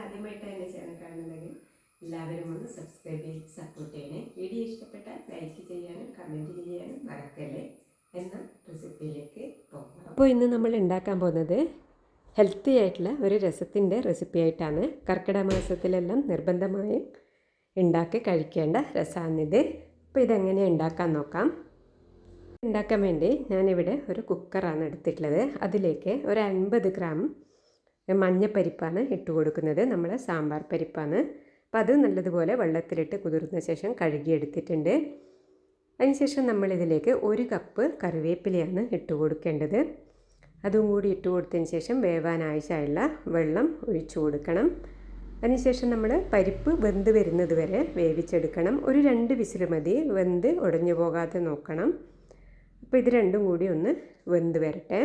ആദ്യമായിട്ടാണ് എൻ്റെ ചാനൽ കാണുന്നുണ്ടെങ്കിൽ എല്ലാവരും ഒന്ന് സബ്സ്ക്രൈബ് ചെയ്ത് സപ്പോർട്ട് ചെയ്യണേ. വീഡിയോ ഇഷ്ടപ്പെട്ടാൽ ലൈക്ക് ചെയ്യാനും കമൻറ്റ് ചെയ്യാനും മറക്കല്ലേ. എന്ന റെസിപ്പിയിലേക്ക് പോകാം. അപ്പോൾ ഇന്ന് നമ്മൾ ഉണ്ടാക്കാൻ പോകുന്നത് ഹെൽത്തി ആയിട്ടുള്ള ഒരു രസത്തിൻ്റെ റെസിപ്പി ആയിട്ടാണ്. കർക്കിടക മാസത്തിലെല്ലാം നിർബന്ധമായും ഉണ്ടാക്കി കഴിക്കേണ്ട രസമാണിത്. അപ്പോൾ ഇതെങ്ങനെ ഉണ്ടാക്കാൻ നോക്കാം. ഉണ്ടാക്കാൻ വേണ്ടി ഞാനിവിടെ ഒരു കുക്കറാണ് എടുത്തിട്ടുള്ളത്. അതിലേക്ക് ഒരു 50 ഗ്രാം മഞ്ഞപ്പരിപ്പാണ് ഇട്ട് കൊടുക്കുന്നത്. നമ്മളെ സാമ്പാർ പരിപ്പാണ്. അപ്പോൾ അത് നല്ലതുപോലെ വെള്ളത്തിലിട്ട് കുതിർന്ന ശേഷം കഴുകിയെടുത്തിട്ടുണ്ട്. അതിനുശേഷം നമ്മളിതിലേക്ക് 1 കപ്പ് കറിവേപ്പിലയാണ് ഇട്ട് കൊടുക്കേണ്ടത്. അതും കൂടി ഇട്ട് കൊടുത്തതിന് ശേഷം വേവാൻ ആവശ്യമുള്ള വെള്ളം ഒഴിച്ചു കൊടുക്കണം. അതിനുശേഷം നമ്മൾ പരിപ്പ് വെന്ത് വരുന്നത് വരെ വേവിച്ചെടുക്കണം. ഒരു 2 വിസിൽ മതി, വെന്ത് ഉടഞ്ഞു പോകാതെ നോക്കണം. അപ്പോൾ ഇത് രണ്ടും കൂടി ഒന്ന് വെന്ത് വരട്ടെ.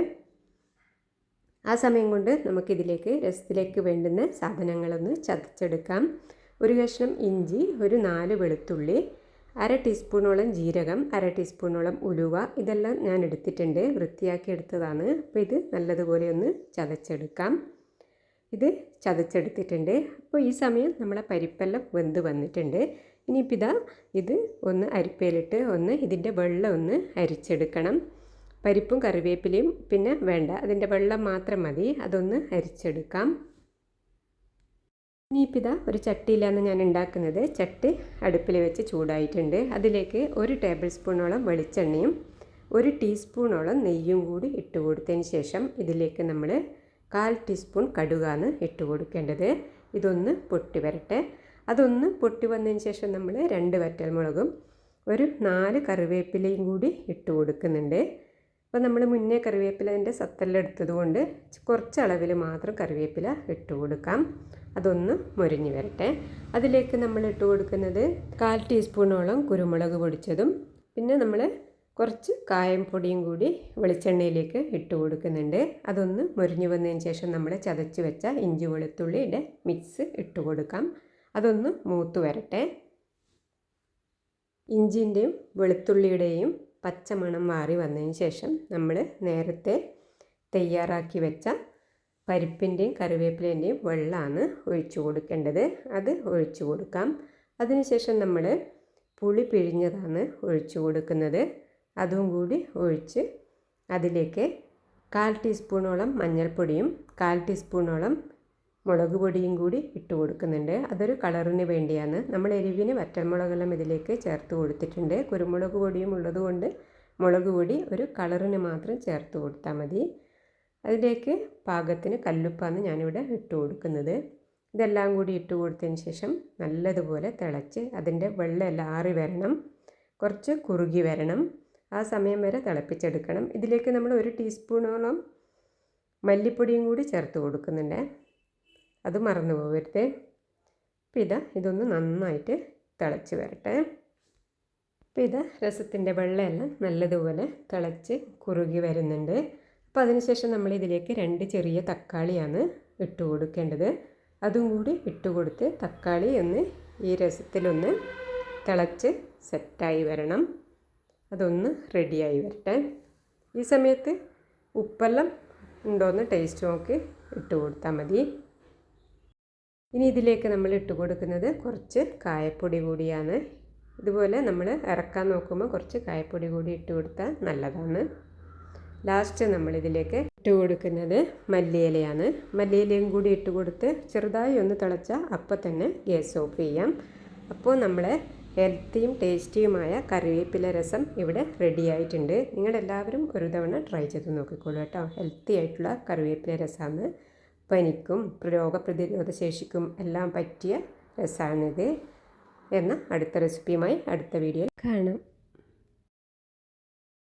ആ സമയം കൊണ്ട് നമുക്കിതിലേക്ക് രസത്തിലേക്ക് വേണ്ടുന്ന സാധനങ്ങളൊന്ന് ചതച്ചെടുക്കാം. ഒരു കഷ്ണം ഇഞ്ചി, ഒരു 4 വെളുത്തുള്ളി, 1/2 ടീസ്പൂണോളം ജീരകം, 1/2 ടീസ്പൂണോളം ഉലുവ, ഇതെല്ലാം ഞാൻ എടുത്തിട്ടുണ്ട്, വൃത്തിയാക്കി എടുത്തതാണ്. അപ്പോൾ ഇത് നല്ലതുപോലെ ഒന്ന് ചതച്ചെടുക്കാം. ഇത് ചതച്ചെടുത്തിട്ടുണ്ട്. അപ്പോൾ ഈ സമയം നമ്മളെ പരിപ്പെല്ലാം വെന്ത് വന്നിട്ടുണ്ട്. ഇനിയിപ്പോൾ ഇത് ഒന്ന് അരിപ്പയിലിട്ട് ഇതിൻ്റെ വെള്ളം ഒന്ന് അരിച്ചെടുക്കണം. പരിപ്പും കറിവേപ്പിലയും പിന്നെ വേണ്ട, അതിൻ്റെ വെള്ളം മാത്രം മതി, അതൊന്ന് അരിച്ചെടുക്കാം. ഇനിയിപ്പോൾ ഒരു ചട്ടിയിലാണ് ഞാൻ ഉണ്ടാക്കുന്നത്. ചട്ടി അടുപ്പിൽ വെച്ച് ചൂടായിട്ടുണ്ട്. അതിലേക്ക് 1 ടേബിൾ സ്പൂണോളം വെളിച്ചെണ്ണയും 1 ടീസ്പൂണോളം നെയ്യും കൂടി ഇട്ട് കൊടുത്തതിന് ശേഷം ഇതിലേക്ക് നമ്മൾ 1/4 ടീസ്പൂൺ കടുകാണ് ഇട്ട് കൊടുക്കേണ്ടത്. ഇതൊന്ന് പൊട്ടി വരട്ടെ. അതൊന്ന് പൊട്ടി വന്നതിന് ശേഷം നമ്മൾ 2 വറ്റൽമുളകും 4 കറിവേപ്പിലയും കൂടി ഇട്ട് കൊടുക്കുന്നുണ്ട്. അപ്പോൾ നമ്മൾ മുന്നേ കറിവേപ്പിലേൻ്റെ സത്തെല്ലാം എടുത്തത് കൊണ്ട് കുറച്ച് അളവിൽ മാത്രം കറിവേപ്പില ഇട്ട് കൊടുക്കാം. അതൊന്ന് മുരിഞ്ഞ് വരട്ടെ. അതിലേക്ക് നമ്മൾ ഇട്ട് കൊടുക്കുന്നത് 1/4 ടീസ്പൂണോളം കുരുമുളക് പൊടിച്ചതും പിന്നെ നമ്മൾ കുറച്ച് കായം പൊടിയും കൂടി വെളിച്ചെണ്ണയിലേക്ക് ഇട്ട് കൊടുക്കുന്നുണ്ട്. അതൊന്ന് മുരിഞ്ഞ് വന്നതിന് ശേഷം നമ്മൾ ചതച്ച് വെച്ച ഇഞ്ചി വെളുത്തുള്ളിയുടെ മിക്സ് ഇട്ട് കൊടുക്കാം. അതൊന്ന് മൂത്ത് വരട്ടെ. ഇഞ്ചിൻ്റെയും വെളുത്തുള്ളിയുടെയും പച്ചമണം മാറി വന്നതിന് ശേഷം നമ്മൾ നേരത്തെ തയ്യാറാക്കി വെച്ച പരിപ്പിൻ്റെയും കറിവേപ്പിലേൻ്റെയും വെള്ളമാണ് ഒഴിച്ചു കൊടുക്കേണ്ടത്. അത് ഒഴിച്ചു കൊടുക്കാം. അതിനുശേഷം നമ്മൾ പുളി പിഴിഞ്ഞതാണ് ഒഴിച്ചു കൊടുക്കുന്നത്. അതും കൂടി ഒഴിച്ച് അതിലേക്ക് 1/4 ടീസ്പൂണോളം മഞ്ഞൾപ്പൊടിയും 1/4 ടീസ്പൂണോളം മുളക് പൊടിയും കൂടി ഇട്ട് കൊടുക്കുന്നുണ്ട്. അതൊരു കളറിന് വേണ്ടിയാണ്. നമ്മൾ എരിവിന് വറ്റൽമുളകെല്ലാം ഇതിലേക്ക് ചേർത്ത് കൊടുത്തിട്ടുണ്ട്. കുരുമുളക് പൊടിയും ഉള്ളതുകൊണ്ട് മുളക് പൊടി ഒരു കളറിന് മാത്രം ചേർത്ത് കൊടുത്താൽ മതി. അതിലേക്ക് പാകത്തിന് കല്ലുപ്പാണ് ഞാനിവിടെ ഇട്ട് കൊടുക്കുന്നത്. ഇതെല്ലാം കൂടി ഇട്ട് കൊടുത്തതിന് ശേഷം നല്ലതുപോലെ തിളച്ച് അതിൻ്റെ വെള്ളമെല്ലാം ആറി വരണം, കുറച്ച് കുറുകി വരണം. ആ സമയം വരെ തിളപ്പിച്ചെടുക്കണം. ഇതിലേക്ക് നമ്മൾ 1 ടീസ്പൂണോളം മല്ലിപ്പൊടിയും കൂടി ചേർത്ത് കൊടുക്കുന്നുണ്ട്. അത് മറന്നു പോകരുത്. അപ്പോൾ ഇതൊന്ന് നന്നായിട്ട് തിളച്ച് വരട്ടെ. അപ്പോൾ രസത്തിൻ്റെ വെള്ളമെല്ലാം നല്ലതുപോലെ തിളച്ച് കുറുകി വരുന്നുണ്ട്. അപ്പോൾ അതിനുശേഷം നമ്മൾ ഇതിലേക്ക് 2 ചെറിയ തക്കാളിയാണ് ഇട്ട് കൊടുക്കേണ്ടത്. അതും കൂടി ഇട്ട് കൊടുത്ത് തക്കാളി ഒന്ന് ഈ രസത്തിലൊന്ന് തിളച്ച് സെറ്റായി വരണം. അതൊന്ന് റെഡിയായി വരട്ടെ. ഈ സമയത്ത് ഉപ്പെല്ലാം ഉണ്ടോയെന്ന് ടേസ്റ്റ് നോക്കി ഇട്ട് കൊടുത്താൽ മതി. ഇനി ഇതിലേക്ക് നമ്മൾ ഇട്ട് കൊടുക്കുന്നത് കുറച്ച് കായപ്പൊടി കൂടിയാണ്. ഇതുപോലെ നമ്മൾ ഇറക്കാൻ നോക്കുമ്പോൾ കുറച്ച് കായപ്പൊടി കൂടി ഇട്ട് കൊടുത്താൽ നല്ലതാണ്. ലാസ്റ്റ് നമ്മളിതിലേക്ക് ഇട്ട് കൊടുക്കുന്നത് മല്ലിയിലയാണ്. മല്ലിയിലയും കൂടി ഇട്ട് കൊടുത്ത് ചെറുതായി ഒന്ന് തിളച്ചാൽ അപ്പം തന്നെ ഗ്യാസ് ഓഫ് ചെയ്യാം. അപ്പോൾ നമ്മളെ ഹെൽത്തിയും ടേസ്റ്റിയുമായ കറിവേപ്പില രസം ഇവിടെ റെഡി ആയിട്ടുണ്ട്. നിങ്ങളെല്ലാവരും ഒരു തവണ ട്രൈ ചെയ്ത് നോക്കിക്കോളൂ കേട്ടോ. ഹെൽത്തി ആയിട്ടുള്ള കറിവേപ്പില രസമാണ്. പനിക്കും രോഗപ്രതിരോധ ശേഷിക്കും എല്ലാം പറ്റിയ രസമാണിത്. എന്ന അടുത്ത റെസിപ്പിയുമായി അടുത്ത വീഡിയോയിൽ കാണാം.